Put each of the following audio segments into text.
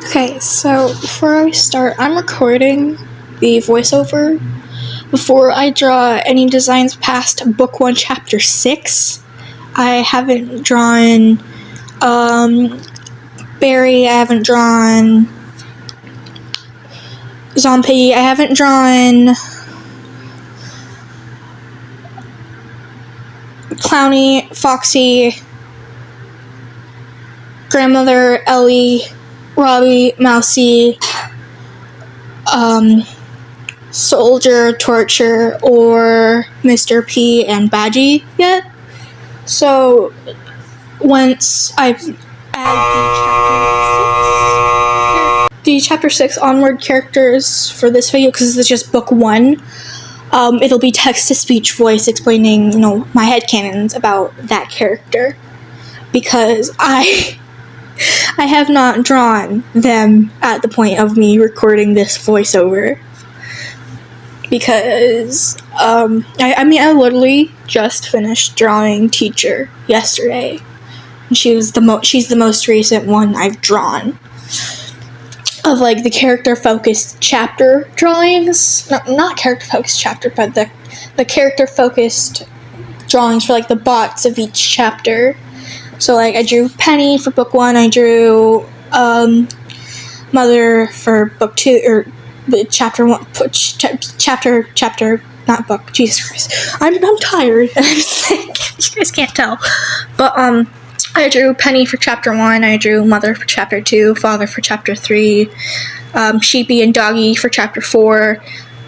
Okay, so before I start, I'm recording the voiceover before I draw any designs past book 1, chapter 6. I haven't drawn Barry, I haven't drawn Zombie, I haven't drawn Clowny, Foxy, Grandmother, Ellie, Robbie, Mousy, Soldier, Torture, or Mr. P and Badgie yet. So once I've added the chapter 6 onward characters for this video, because this is just book 1, it'll be text-to-speech voice explaining, my headcanons about that character, because I have not drawn them at the point of me recording this voiceover. Because, I literally just finished drawing Teacher yesterday. And she's the most recent one I've drawn. Of, the character-focused chapter drawings. Not character-focused chapter, but the character-focused drawings for, the bots of each chapter. So, I drew Penny for book 1, I drew, Mother for book 2, or chapter 1, chapter, not book, Jesus Christ. I'm tired, and I'm sick, you guys can't tell. But, I drew Penny for chapter 1, I drew Mother for chapter 2, Father for chapter 3, Sheepy and Doggy for chapter 4,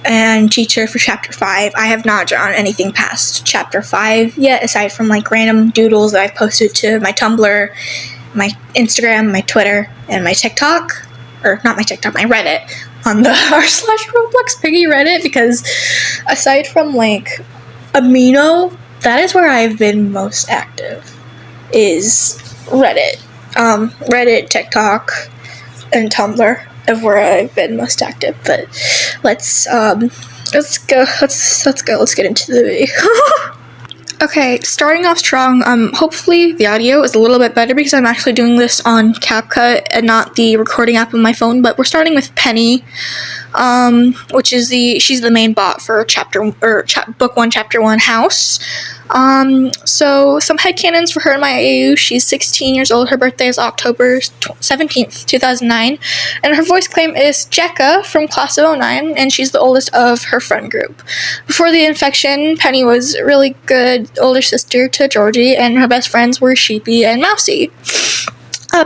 and Teacher for chapter 5. I have not drawn anything past chapter 5 yet, aside from random doodles that I've posted to my Tumblr, my Instagram, my Twitter, and my TikTok, or not my TikTok, my Reddit, on the r/Roblox Piggy Reddit, because aside from Amino, that is where I've been most active, is Reddit. Reddit, TikTok, and Tumblr of where I've been most active. But let's get into the video. Okay, starting off strong. Hopefully the audio is a little bit better because I'm actually doing this on CapCut and not the recording app on my phone. But we're starting with Penny, which is she's the main bot for book 1, chapter 1 house. So some headcanons for her in my AU. She's 16 years old. Her birthday is October 17th, 2009. And her voice claim is Jekka from class of 09, and she's the oldest of her friend group. Before the infection, Penny was a really good older sister to Georgie, and her best friends were Sheepy and Mousy.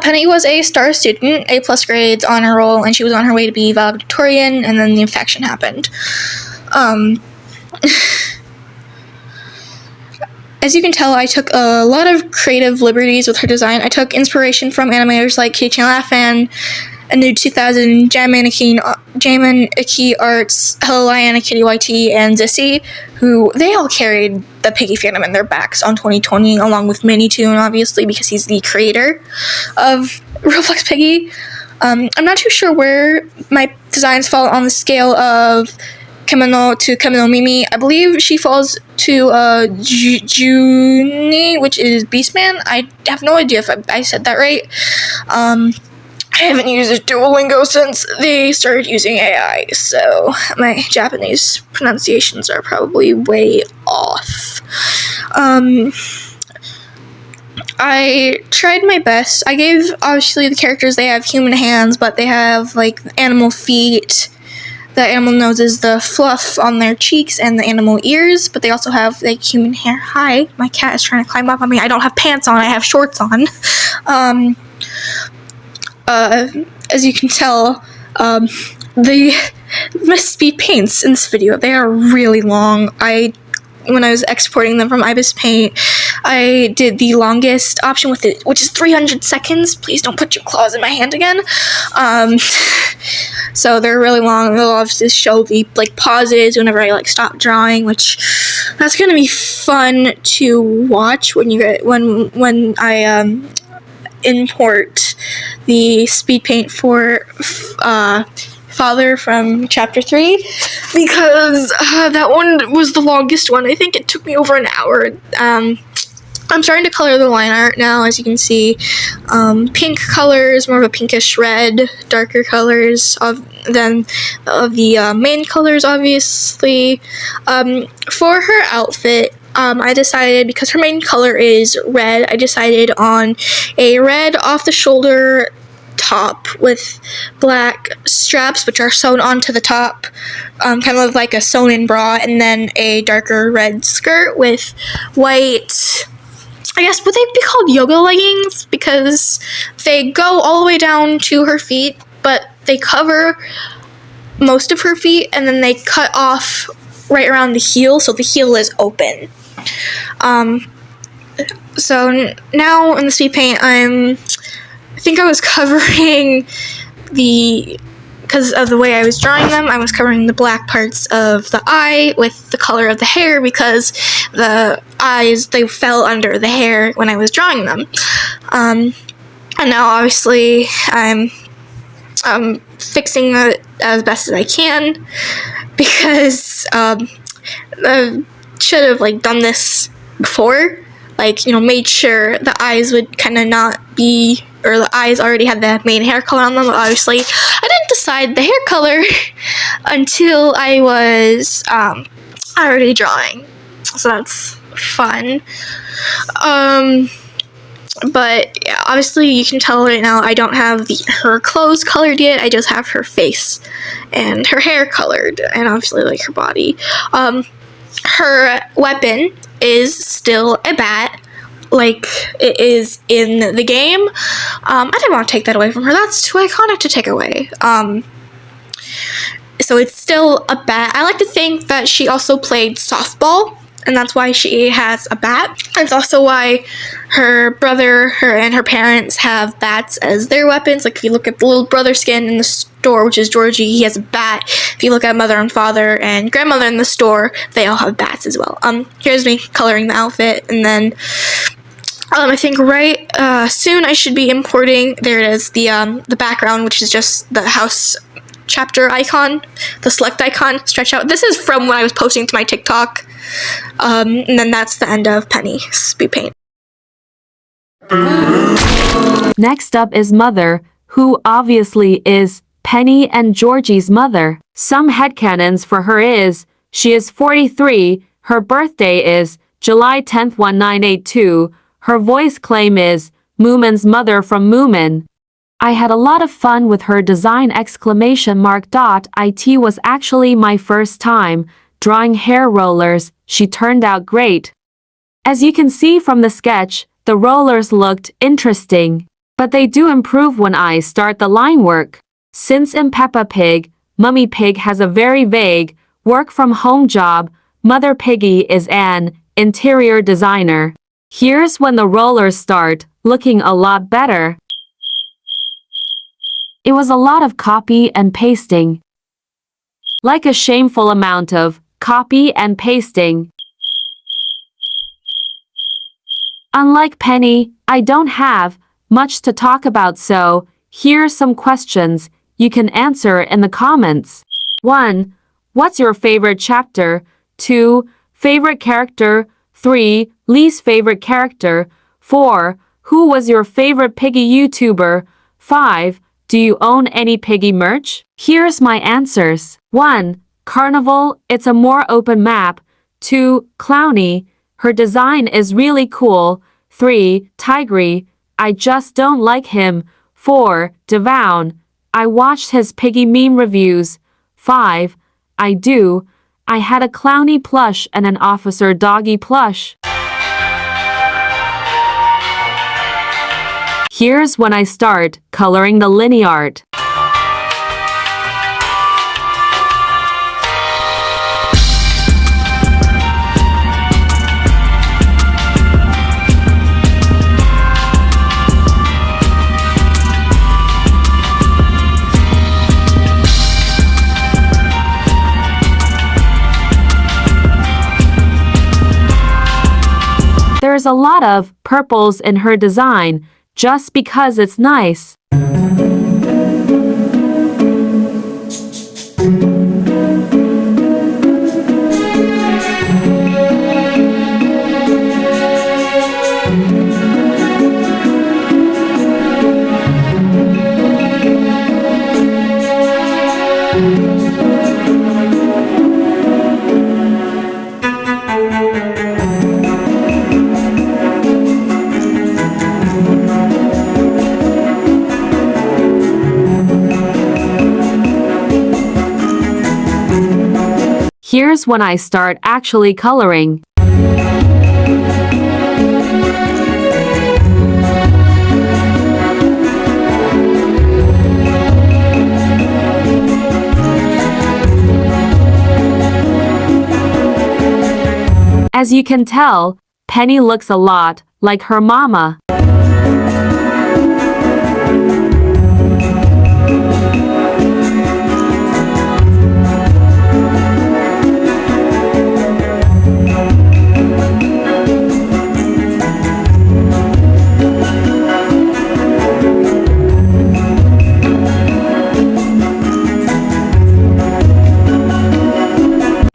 Penny was a star student, A+ grades, honor roll, and she was on her way to be valedictorian, and then the infection happened. As you can tell, I took a lot of creative liberties with her design. I took inspiration from animators like Kitty Laugh-In, Nude 2000, Jamin Iki Arts, Hello Liana, Kitty YT, and Zissy, who they all carried the Piggy fandom in their backs on 2020, along with Minitoon, obviously, because he's the creator of Roblox Piggy. I'm not too sure where my designs fall on the scale of Kemono to Kemono Mimi. I believe she falls to Juni, which is Beastman. I have no idea if I said that right. I haven't used Duolingo since they started using AI, so my Japanese pronunciations are probably way off. I tried my best. I gave, obviously, the characters, they have human hands, but they have, animal feet. The animal noses, the fluff on their cheeks, and the animal ears, but they also have, human hair. Hi, my cat is trying to climb up on me. I don't have pants on, I have shorts on. As you can tell, the speed paints in this video, they are really long. When I was exporting them from Ibis Paint, I did the longest option with it, which is 300 seconds. Please don't put your claws in my hand again. So they're really long. They'll obviously show the pauses whenever I stop drawing, which that's gonna be fun to watch when I import the speed paint for Father from chapter 3, because that one was the longest one. I think it took me over an hour. I'm starting to color the line art now, as you can see. Pink colors, more of a pinkish red, darker colors than the main colors, obviously. For her outfit, I decided, because her main color is red, I decided on a red off-the-shoulder top with black straps, which are sewn onto the top, kind of like a sewn-in bra, and then a darker red skirt with white, I guess, would they be called yoga leggings? Because they go all the way down to her feet, but they cover most of her feet, and then they cut off right around the heel, so the heel is open. So now in the speed paint, I think I was covering because of the way I was drawing them, I was covering the black parts of the eye with the color of the hair, because the eyes, they fell under the hair when I was drawing them. And now obviously I'm fixing it as best as I can, because I should have done this before, made sure the eyes would kind of not be, or the eyes already had the main hair color on them. But obviously I didn't decide the hair color until I was already drawing, so that's fun. But yeah, obviously you can tell right now I don't have her clothes colored yet. I just have her face and her hair colored, and obviously her body. Her weapon is still a bat, like it is in the game. I didn't want to take that away from her. That's too iconic to take away. So it's still a bat. I like to think that she also played softball, and that's why she has a bat. It's also why her brother, and her parents have bats as their weapons. If you look at the little brother skin in the store, which is Georgie, he has a bat. If you look at mother and father and grandmother in the store, they all have bats as well. Here's me coloring the outfit, and then I think soon I should be importing, there it is, the background, which is just the house chapter icon, the select icon, stretch out. This is from when I was posting to my TikTok. And then that's the end of Penny speed paint. Next up is Mother, who obviously is Penny and Georgie's mother. Some headcanons for her is, she is 43, her birthday is July 10th, 1982, her voice claim is Moomin's mother from Moomin. I had a lot of fun with her design ! It was actually my first time drawing hair rollers. She turned out great. As you can see from the sketch, the rollers looked interesting, but they do improve when I start the line work. Since in Peppa Pig, Mummy Pig has a very vague work-from-home job, Mother Piggy is an interior designer. Here's when the rollers start looking a lot better. It was a lot of copy and pasting. Like a shameful amount of copy and pasting. Unlike Penny, I don't have much to talk about, so here's some questions you can answer in the comments. 1. What's your favorite chapter? 2. Favorite character? 3. Least favorite character? 4. Who was your favorite Piggy YouTuber? 5. Do you own any Piggy merch? Here's my answers. 1. Carnival, it's a more open map. 2. Clowny, her design is really cool. 3. Tigry, I just don't like him. 4. Devown, I watched his Piggy meme reviews. 5. I do. I had a Clowny plush and an Officer Doggy plush. Here's when I start coloring the linear art. There's a lot of purples in her design, just because it's nice. Here's when I start actually coloring. As you can tell, Penny looks a lot like her mama.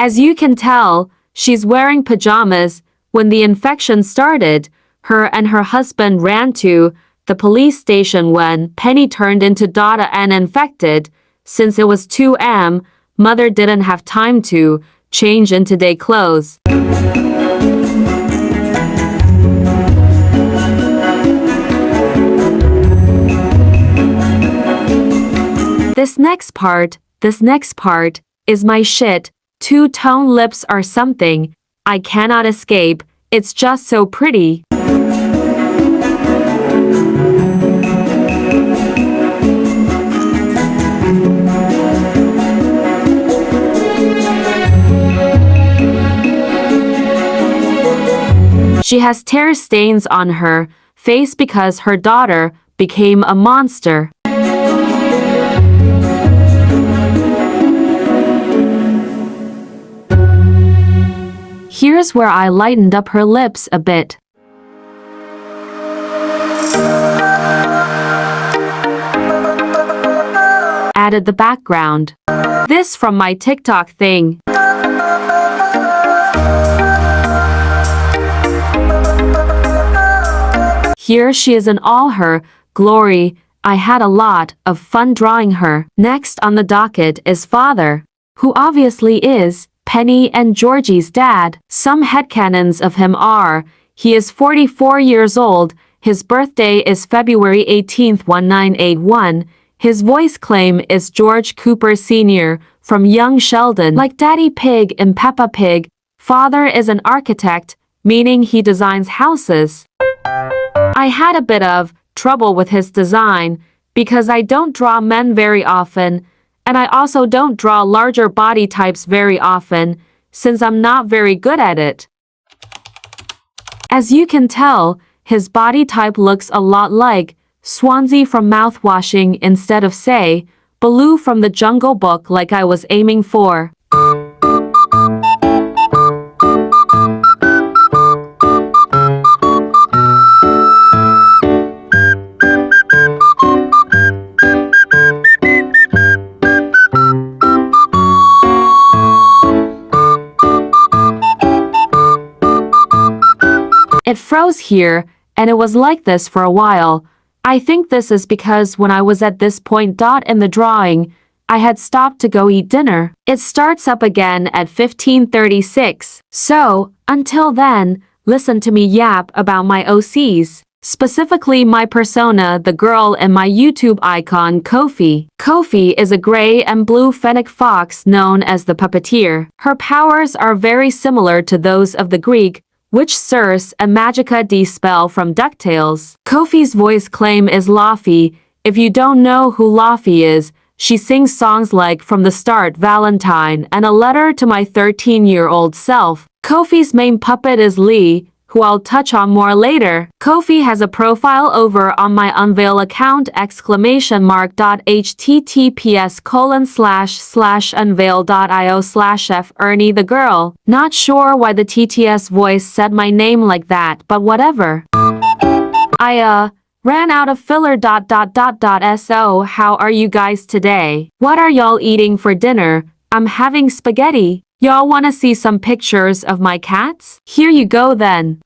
As you can tell, she's wearing pajamas. When the infection started, her and her husband ran to the police station when Penny turned into Dada and infected. Since it was 2 a.m., mother didn't have time to change into day clothes. This next part is my shit. Two-tone lips are something I cannot escape. It's just so pretty. She has tear stains on her face because her daughter became a monster. Here's where I lightened up her lips a bit. Added the background. This from my TikTok thing. Here she is in all her glory. I had a lot of fun drawing her. Next on the docket is father, who obviously is Penny and Georgie's dad. Some headcannons of him are, he is 44 years old, his birthday is February 18th, 1981, his voice claim is George Cooper Sr. from Young Sheldon. Like Daddy Pig in Peppa Pig, father is an architect, meaning he designs houses. I had a bit of trouble with his design because I don't draw men very often, and I also don't draw larger body types very often, since I'm not very good at it. As you can tell, his body type looks a lot like Swansea from mouthwashing instead of, say, Baloo from the Jungle Book like I was aiming for. It froze here, and it was like this for a while. I think this is because when I was at this point in the drawing, I had stopped to go eat dinner. It starts up again at 15:36. So, until then, listen to me yap about my OCs. Specifically my persona, the girl in my YouTube icon, Kofi. Kofi is a gray and blue fennec fox known as the puppeteer. Her powers are very similar to those of the Greek witch Circe and Magica D spell from DuckTales. Kofi's voice claim is Laufey. If you don't know who Laufey is, she sings songs like From the Start, Valentine, and A Letter to My 13-year-old Self. Kofi's main puppet is Lee, who I'll touch on more later. Kofi has a profile over on my Unveil account https://unveil.io/f Ernie the girl. Not sure why the TTS voice said my name like that, but whatever. I ran out of filler. So how are you guys today? What are y'all eating for dinner? I'm having spaghetti. Y'all wanna see some pictures of my cats? Here you go then.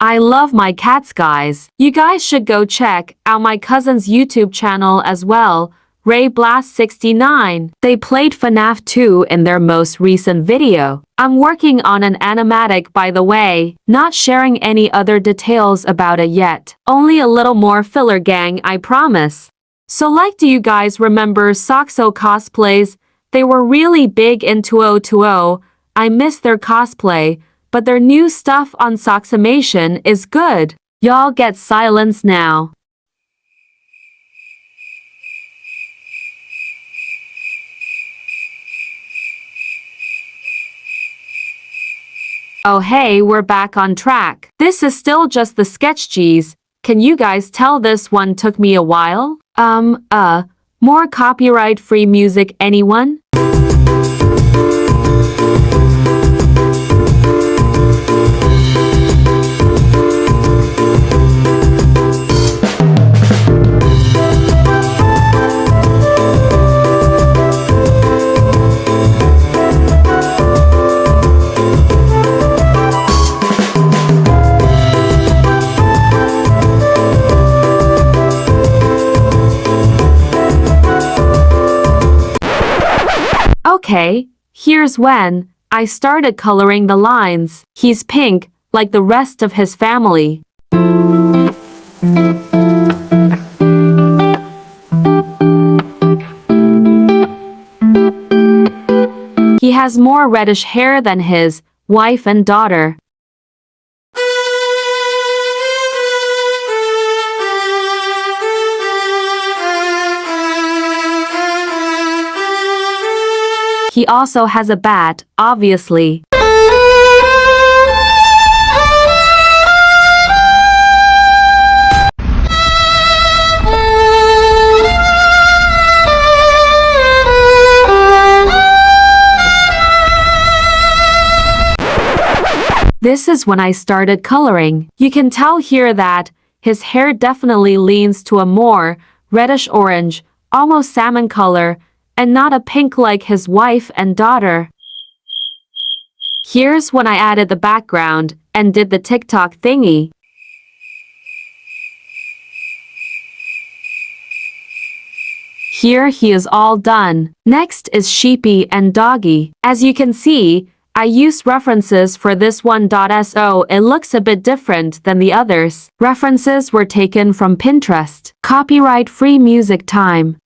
I love my cats, guys. You guys should go check out my cousin's YouTube channel as well, Ray Blast 69. They played FNAF 2 in their most recent video. I'm working on an animatic, by the way, not sharing any other details about it yet. Only a little more filler, gang, I promise. So like, do you guys remember Soxo cosplays? They were really big in 2020. I miss their cosplay, but their new stuff on Soximation is good. Y'all get silence now. Oh hey, we're back on track. This is still just the sketch G's. Can you guys tell this one took me a while? More copyright-free music, anyone? Okay, here's when I started coloring the lines. He's pink, like the rest of his family. He has more reddish hair than his wife and daughter. He also has a bat, obviously. This is when I started coloring. You can tell here that his hair definitely leans to a more reddish orange, almost salmon color, and not a pink like his wife and daughter. Here's when I added the background and did the TikTok thingy. Here he is all done. Next is Sheepy and Doggy. As you can see, I used references for this one. So it looks a bit different than the others. References were taken from Pinterest. Copyright-free music time.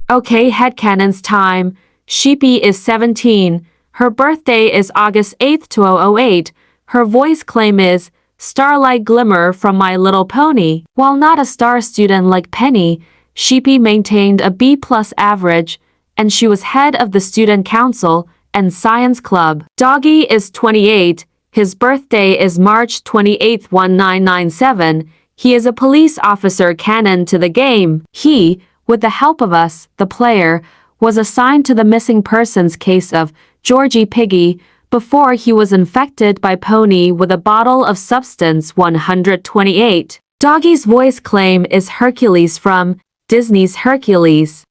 Okay, headcannons time. Sheepy is 17. Her birthday is August 8th, 2008. Her voice claim is Starlight Glimmer from My Little Pony. While not a star student like Penny, Sheepy maintained a B+ average, and she was head of the student council and science club. Doggy is 28. His birthday is March 28th, 1997. He is a police officer canon to the game. He, with the help of us, the player, was assigned to the missing persons case of Georgie Piggy before he was infected by Pony with a bottle of substance 128. Doggy's voice claim is Hercules from Disney's Hercules.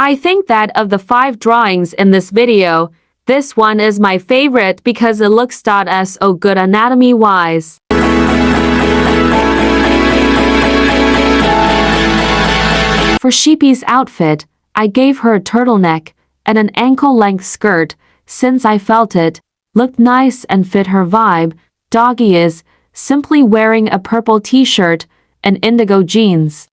I think that of the 5 drawings in this video, this one is my favorite because it looks so good anatomy-wise. For Sheepy's outfit, I gave her a turtleneck and an ankle-length skirt since I felt it looked nice and fit her vibe. Doggy is simply wearing a purple t-shirt and indigo jeans.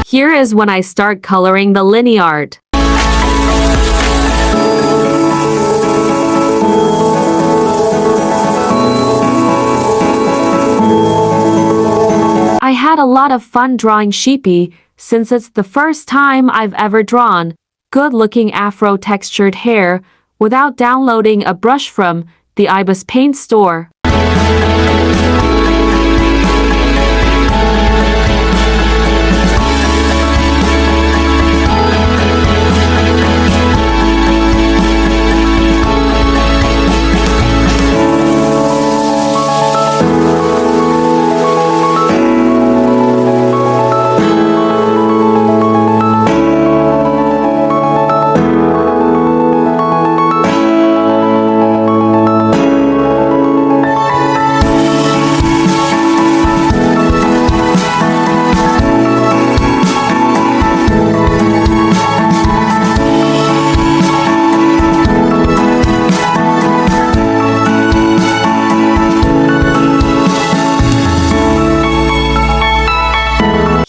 Here is when I start coloring the linear art. I had a lot of fun drawing Sheepy, since it's the first time I've ever drawn good-looking afro-textured hair without downloading a brush from the Ibis Paint store.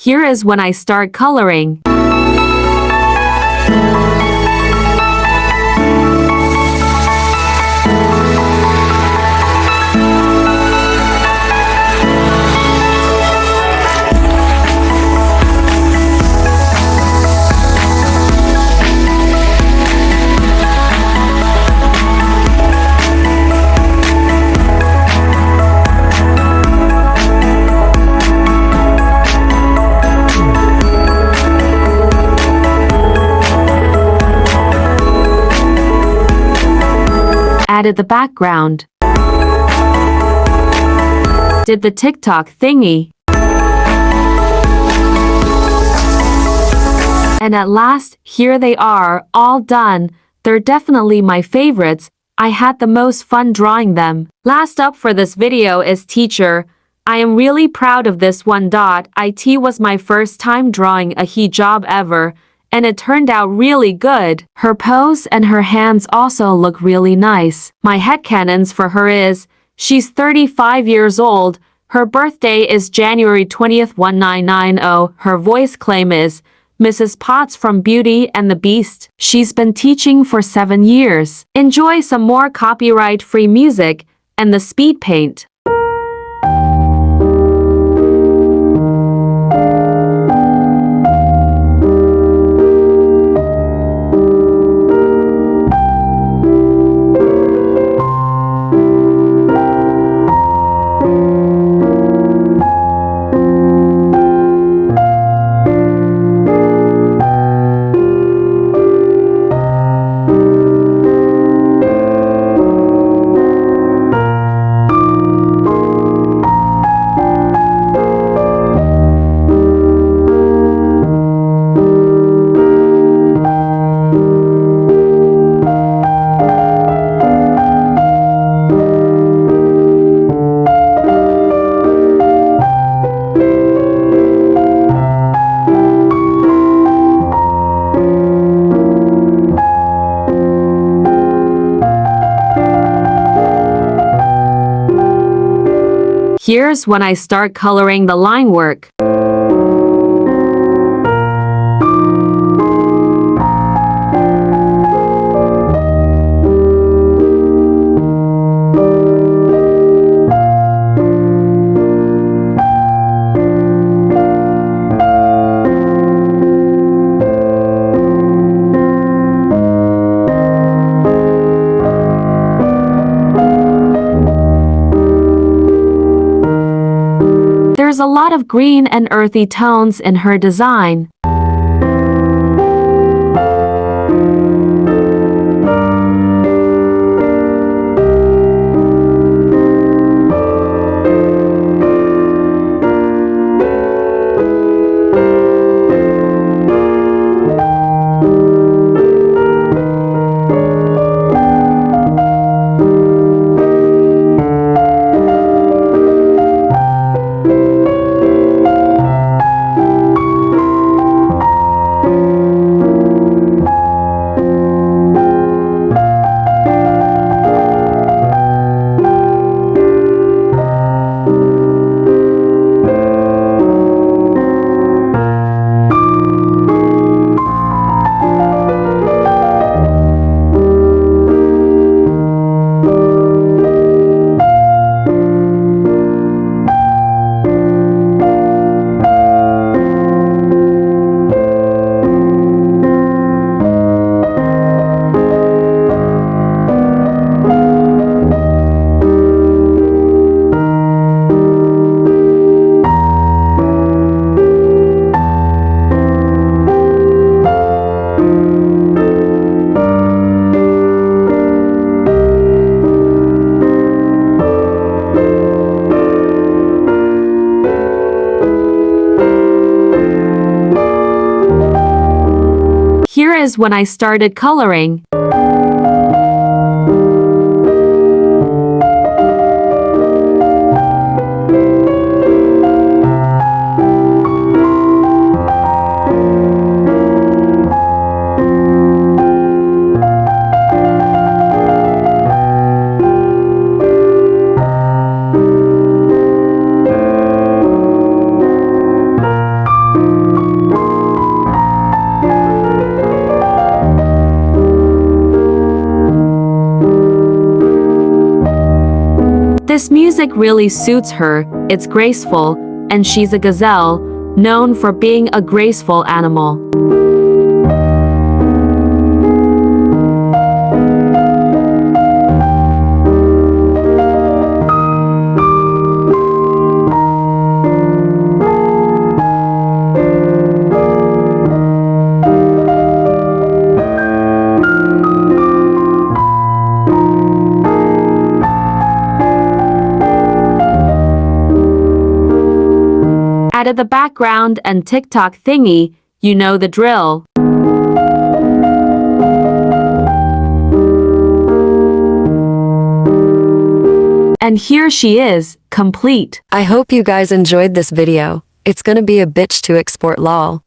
Here is when I start coloring. Added the background. Did the TikTok thingy. And at last, here they are, all done. They're definitely my favorites. I had the most fun drawing them. Last up for this video is Teacher. I am really proud of this one. It was my first time drawing a hijab ever, and it turned out really good. Her pose and her hands also look really nice. My headcanons for her is, she's 35 years old, her birthday is January 20th 1990, her voice claim is, Mrs. Potts from Beauty and the Beast. She's been teaching for 7 years. Enjoy some more copyright-free music and the speed paint. Here's when I start coloring the line work. There's a lot of green and earthy tones in her design. is when I started coloring. This music really suits her, it's graceful, and she's a gazelle, known for being a graceful animal. Added the background and TikTok thingy, you know the drill. And here she is, complete. I hope you guys enjoyed this video. It's gonna be a bitch to export lol.